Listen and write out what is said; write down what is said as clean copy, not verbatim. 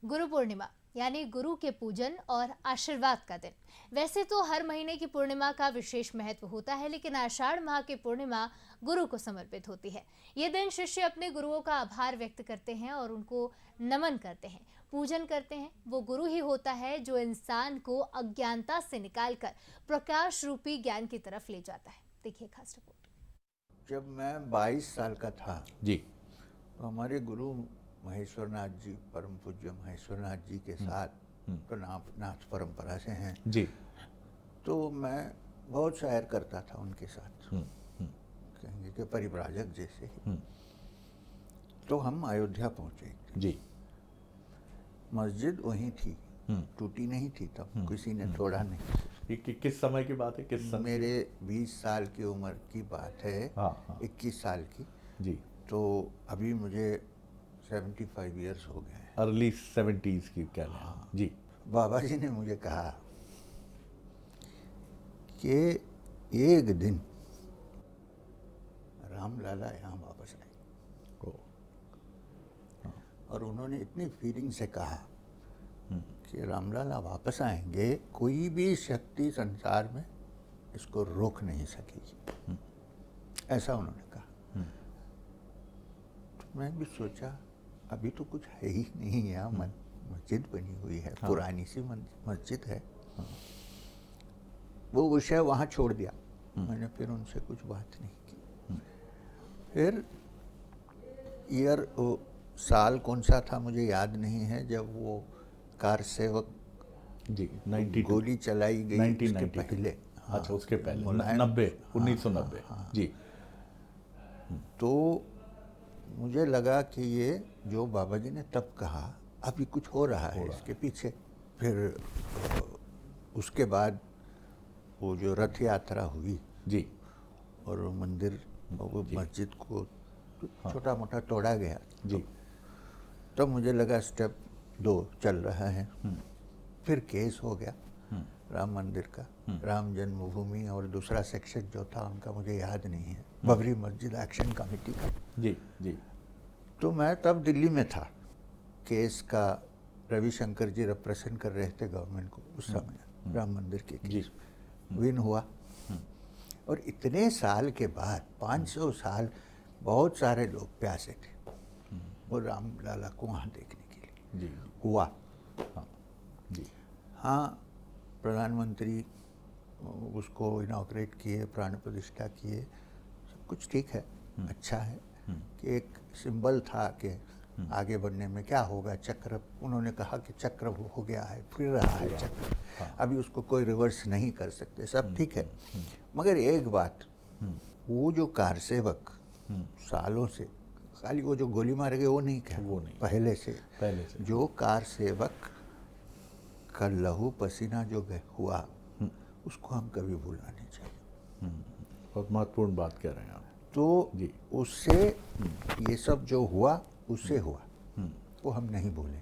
गुरु पूर्णिमा यानी गुरु के पूजन और आशीर्वाद का दिन। वैसे तो हर महीने की पूर्णिमा का विशेष महत्व होता है, लेकिन आषाढ़ माह की पूर्णिमा गुरु को समर्पित होती है। ये दिन शिष्य अपने गुरुओं का आभार व्यक्त करते हैं और उनको नमन करते हैं, पूजन करते हैं। वो गुरु ही होता है जो इंसान को अज्ञानता से निकालकर प्रकाश रूपी ज्ञान की तरफ ले जाता है। देखिए खास रिपोर्ट। जब मैं 22 साल का था जी, तो हमारे गुरु महेश्वरनाथ जी, परम पूज्य महेश्वरनाथ जी के साथ तो नाथ परंपरा से हैं जी, तो मैं बहुत शायर करता था उनके साथ, कहेंगे कि परिव्राजक जैसे ही। तो हम अयोध्या पहुंचे। जी, मस्जिद वहीं थी, टूटी नहीं थी तब, किसी ने तोड़ा नहीं। ये किस समय की बात है? किस समय? मेरे 20 साल की उम्र की बात है। हाँ। 21 साल की। जी, तो अभी मुझे 75 ईयर्स हो गए हैं। अर्ली 70s की कह लें। हाँ। जी, बाबा जी ने मुझे कहा कि एक दिन रामलाला यहाँ वापस आए। ओ, और उन्होंने इतनी फीलिंग से कहा कि रामलाला वापस आएंगे, कोई भी शक्ति संसार में इसको रोक नहीं सकेगी, ऐसा उन्होंने कहा। तो मैं भी सोचा अभी तो कुछ है ही नहीं, यहाँ मस्जिद बनी हुई है, पुरानी सी मस्जिद है। वो विषय वहाँ छोड़ दिया। मैंने फिर उनसे कुछ बात नहीं की। फिर साल कौन सा था मुझे याद नहीं है, जब वो कार सेवक जी, 92 गोली चलाई गई, 1992 उसके पहले। अच्छा, उसके पहले 1990। जी, तो मुझे लगा कि ये जो बाबा जी ने तब कहा अभी कुछ हो रहा है इसके पीछे। फिर उसके बाद वो जो रथ यात्रा हुई जी, और मंदिर, वो मस्जिद को छोटा मोटा तोड़ा गया। जी, तब मुझे लगा स्टेप 2 चल रहा है। फिर केस हो गया राम मंदिर का, राम जन्मभूमि, और दूसरा सेक्शन जो था उनका मुझे याद नहीं है, बबरी मस्जिद एक्शन कमेटी का। जी, जी, तो मैं तब दिल्ली में था। केस का रविशंकर जी रिप्रेजेंट कर रहे थे गवर्नमेंट को उस समय, राम मंदिर के केस विन हुआ। और इतने साल के बाद, 500 साल, बहुत सारे लोग प्यासे थे वो राम लाला को वहाँ देखने के लिए। जी, हुआ। हाँ, जी, हाँ, प्रधानमंत्री उसको इनॉग्रेट किए, प्राण प्रतिष्ठा किए, सब कुछ ठीक है, अच्छा है कि एक सिंबल था कि आगे बढ़ने में क्या होगा। चक्र, उन्होंने कहा कि चक्र हो गया है, फिर रहा है चक्र, अभी उसको कोई रिवर्स नहीं कर सकते, सब ठीक है। मगर एक बात, वो जो कार सेवक सालों से, खाली वो जो गोली मारे गए वो नहीं, क्या वो नहीं, पहले से जो कार सेवक का लहू पसीना जो हुआ, उसको हम कभी भूलना नहीं चाहिए। बहुत महत्वपूर्ण बात कह रहे हैं आप। तो जी, उससे ये सब जो हुआ, उससे हुआ, वो हम नहीं भूलें।